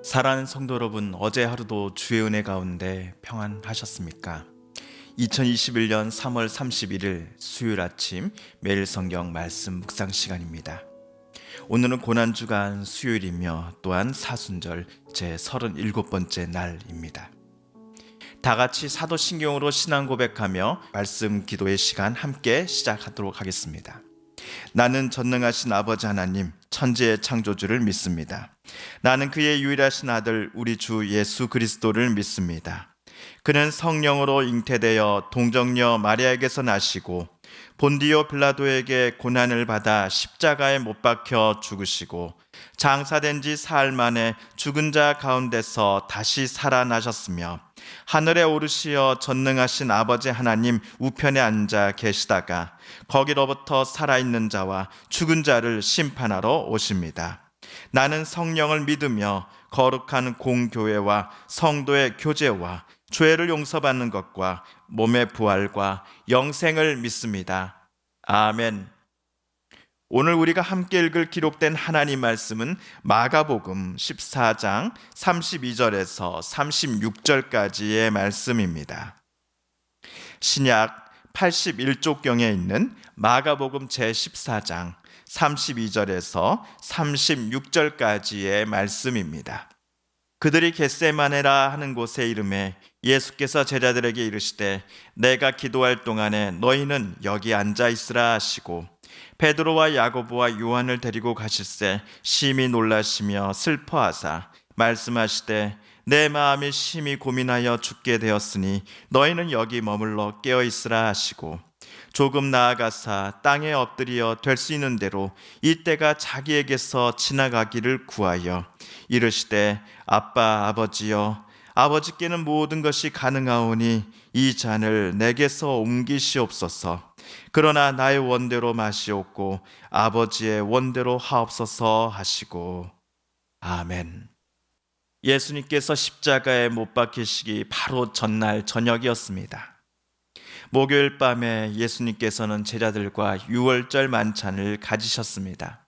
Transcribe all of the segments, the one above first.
사랑하는 성도 여러분, 어제 하루도 주의 은혜 가운데 평안하셨습니까? 2021년 3월 31일 수요일 아침 매일 성경 말씀 묵상 시간입니다. 오늘은 고난주간 수요일이며 또한 사순절 제 37번째 날입니다. 다 같이 사도신경으로 신앙 고백하며 말씀 기도의 시간 함께 시작하도록 하겠습니다. 나는 전능하신 아버지 하나님, 천지의 창조주를 믿습니다. 나는 그의 유일하신 아들 우리 주 예수 그리스도를 믿습니다. 그는 성령으로 잉태되어 동정녀 마리아에게서 나시고 본디오 빌라도에게 고난을 받아 십자가에 못 박혀 죽으시고 장사된 지 사흘 만에 죽은 자 가운데서 다시 살아나셨으며 하늘에 오르시어 전능하신 아버지 하나님 우편에 앉아 계시다가 거기로부터 살아있는 자와 죽은 자를 심판하러 오십니다. 나는 성령을 믿으며 거룩한 공교회와 성도의 교제와 죄를 용서받는 것과 몸의 부활과 영생을 믿습니다. 아멘. 오늘 우리가 함께 읽을 기록된 하나님 말씀은 마가복음 14장 32절에서 36절까지의 말씀입니다. 신약 81쪽경에 있는 마가복음 제14장 32절에서 36절까지의 말씀입니다. 그들이 겟세마네라 하는 곳에 이름에 예수께서 제자들에게 이르시되 내가 기도할 동안에 너희는 여기 앉아 있으라 하시고 베드로와 야고보와 요한을 데리고 가실새 심히 놀라시며 슬퍼하사 말씀하시되 내 마음이 심히 고민하여 죽게 되었으니 너희는 여기 머물러 깨어 있으라 하시고 조금 나아가사 땅에 엎드려 될 수 있는 대로 이때가 자기에게서 지나가기를 구하여 이르시되 아빠 아버지여 아버지께는 모든 것이 가능하오니 이 잔을 내게서 옮기시옵소서. 그러나 나의 원대로 마시옵고 아버지의 원대로 하옵소서 하시고 아멘. 예수님께서 십자가에 못 박히시기 바로 전날 저녁이었습니다. 목요일 밤에 예수님께서는 제자들과 유월절 만찬을 가지셨습니다.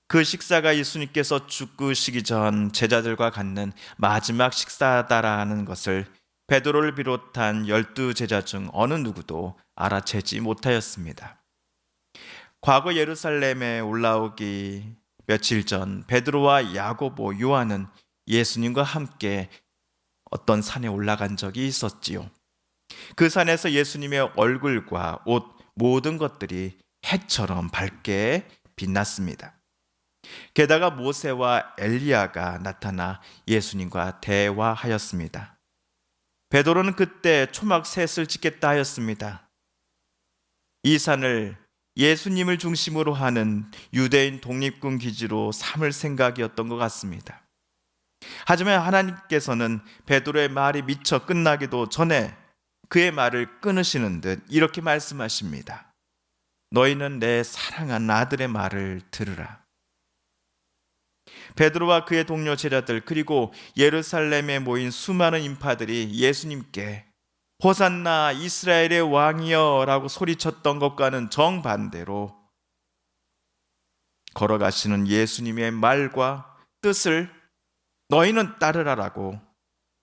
그 식사가 예수님께서 죽으시기 전 제자들과 갖는 마지막 식사다라는 것을 베드로를 비롯한 12제자 중 어느 누구도 알아채지 못하였습니다. 과거 예루살렘에 올라오기 며칠 전 베드로와 야고보, 요한은 예수님과 함께 어떤 산에 올라간 적이 있었지요. 그 산에서 예수님의 얼굴과 옷 모든 것들이 해처럼 밝게 빛났습니다. 게다가 모세와 엘리야가 나타나 예수님과 대화하였습니다. 베드로는 그때 초막 셋을 짓겠다 하였습니다. 이 산을 예수님을 중심으로 하는 유대인 독립군 기지로 삼을 생각이었던 것 같습니다. 하지만 하나님께서는 베드로의 말이 미처 끝나기도 전에 그의 말을 끊으시는 듯 이렇게 말씀하십니다. 너희는 내 사랑한 아들의 말을 들으라. 베드로와 그의 동료 제자들 그리고 예루살렘에 모인 수많은 인파들이 예수님께 호산나 이스라엘의 왕이여 라고 소리쳤던 것과는 정반대로 걸어가시는 예수님의 말과 뜻을 너희는 따르라라고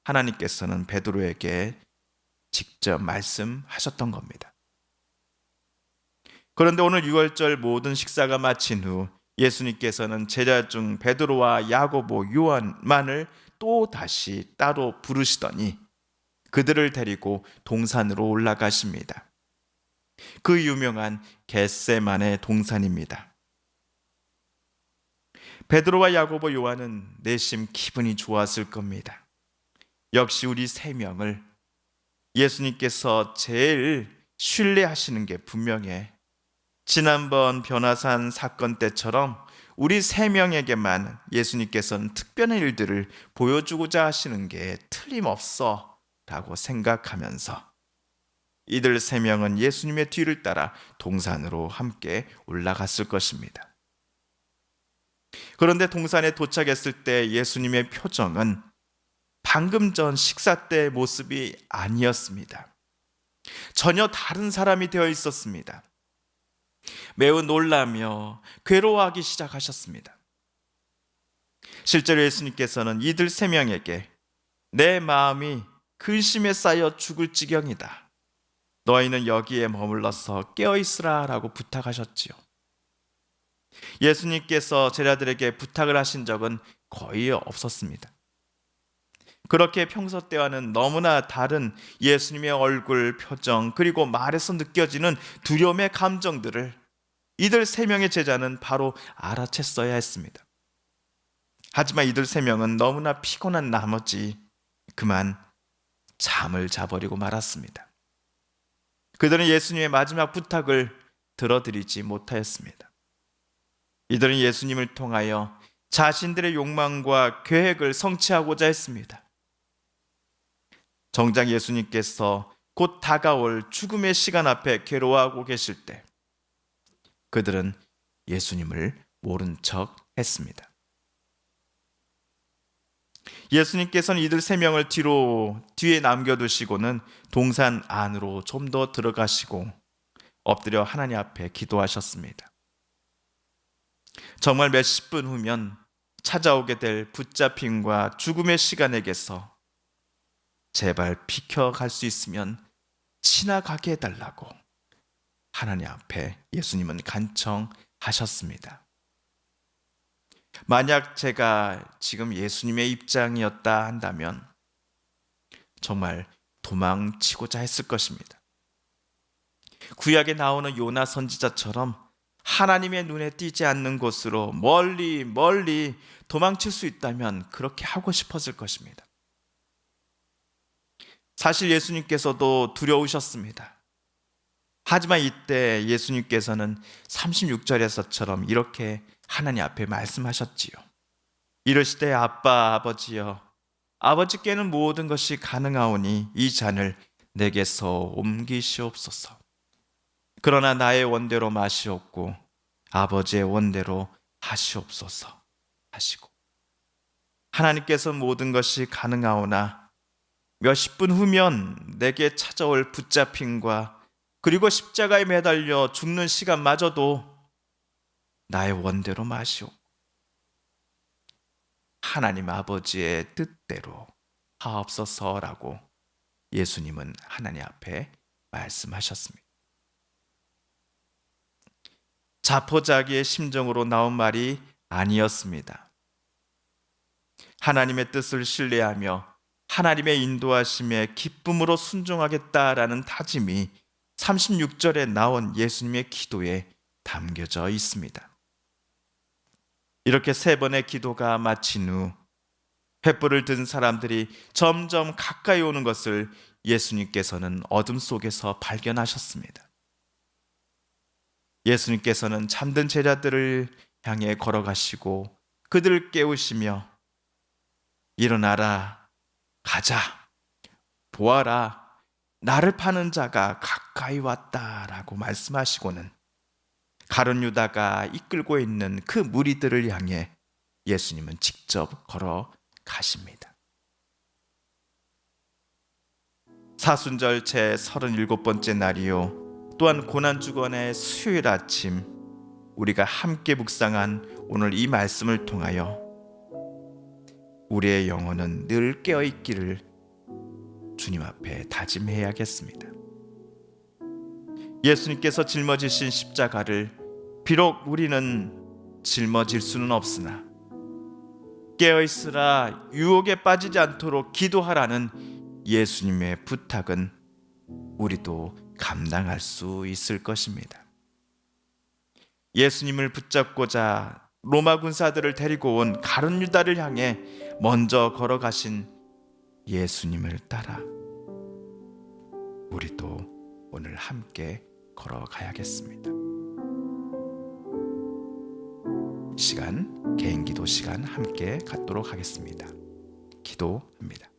하나님께서는 베드로에게 직접 말씀하셨던 겁니다. 그런데 오늘 유월절 모든 식사가 마친 후 예수님께서는 제자 중 베드로와 야고보, 요한만을 또 다시 따로 부르시더니 그들을 데리고 동산으로 올라가십니다. 그 유명한 겟세마네 동산입니다. 베드로와 야고보, 요한은 내심 기분이 좋았을 겁니다. 역시 우리 세 명을 예수님께서 제일 신뢰하시는 게 분명해. 지난번 변화산 사건 때처럼 우리 세 명에게만 예수님께서는 특별한 일들을 보여주고자 하시는 게 틀림없어 라고 생각하면서 이들 세 명은 예수님의 뒤를 따라 동산으로 함께 올라갔을 것입니다. 그런데 동산에 도착했을 때 예수님의 표정은 방금 전 식사 때의 모습이 아니었습니다. 전혀 다른 사람이 되어 있었습니다. 매우 놀라며 괴로워하기 시작하셨습니다. 실제로 예수님께서는 이들 세 명에게 내 마음이 근심에 쌓여 죽을 지경이다. 너희는 여기에 머물러서 깨어있으라 라고 부탁하셨지요. 예수님께서 제자들에게 부탁을 하신 적은 거의 없었습니다. 그렇게 평소 때와는 너무나 다른 예수님의 얼굴, 표정, 그리고 말에서 느껴지는 두려움의 감정들을 이들 세 명의 제자는 바로 알아챘어야 했습니다. 하지만 이들 세 명은 너무나 피곤한 나머지 그만 잠을 자버리고 말았습니다. 그들은 예수님의 마지막 부탁을 들어드리지 못하였습니다. 이들은 예수님을 통하여 자신들의 욕망과 계획을 성취하고자 했습니다. 정작 예수님께서 곧 다가올 죽음의 시간 앞에 괴로워하고 계실 때 그들은 예수님을 모른 척 했습니다. 예수님께서는 이들 세 명을 뒤에 남겨두시고는 동산 안으로 좀 더 들어가시고 엎드려 하나님 앞에 기도하셨습니다. 정말 몇십 분 후면 찾아오게 될 붙잡힘과 죽음의 시간에게서 제발 비켜갈 수 있으면 지나가게 해달라고 하나님 앞에 예수님은 간청하셨습니다. 만약 제가 지금 예수님의 입장이었다 한다면 정말 도망치고자 했을 것입니다. 구약에 나오는 요나 선지자처럼 하나님의 눈에 띄지 않는 곳으로 멀리 도망칠 수 있다면 그렇게 하고 싶었을 것입니다. 사실 예수님께서도 두려우셨습니다. 하지만 이때 예수님께서는 36절에서처럼 이렇게 하나님 앞에 말씀하셨지요. 이르시되 아빠 아버지여 아버지께는 모든 것이 가능하오니 이 잔을 내게서 옮기시옵소서. 그러나 나의 원대로 마시옵고 아버지의 원대로 하시옵소서 하시고 하나님께서 모든 것이 가능하오나 몇십 분 후면 내게 찾아올 붙잡힘과 그리고 십자가에 매달려 죽는 시간마저도 나의 원대로 마시옵고 하나님 아버지의 뜻대로 하옵소서라고 예수님은 하나님 앞에 말씀하셨습니다. 자포자기의 심정으로 나온 말이 아니었습니다. 하나님의 뜻을 신뢰하며 하나님의 인도하심에 기쁨으로 순종하겠다라는 다짐이 36절에 나온 예수님의 기도에 담겨져 있습니다. 이렇게 세 번의 기도가 마친 후 횃불을 든 사람들이 점점 가까이 오는 것을 예수님께서는 어둠 속에서 발견하셨습니다. 예수님께서는 잠든 제자들을 향해 걸어가시고 그들을 깨우시며 일어나라, 가자, 보아라, 나를 파는 자가 가까이 왔다라고 말씀하시고는 가룟 유다가 이끌고 있는 그 무리들을 향해 예수님은 직접 걸어가십니다. 사순절 제 37번째 날이요 또한 고난주간의 수요일 아침 우리가 함께 묵상한 오늘 이 말씀을 통하여 우리의 영혼은 늘 깨어있기를 주님 앞에 다짐해야겠습니다. 예수님께서 짊어지신 십자가를 비록 우리는 짊어질 수는 없으나 깨어있으라 유혹에 빠지지 않도록 기도하라는 예수님의 부탁은 우리도 감당할 수 있을 것입니다. 예수님을 붙잡고자 로마 군사들을 데리고 온 가룟 유다를 향해 먼저 걸어가신 예수님을 따라 우리도 오늘 함께 걸어가야겠습니다. 시간, 개인 기도 시간 함께 갖도록 하겠습니다. 기도합니다.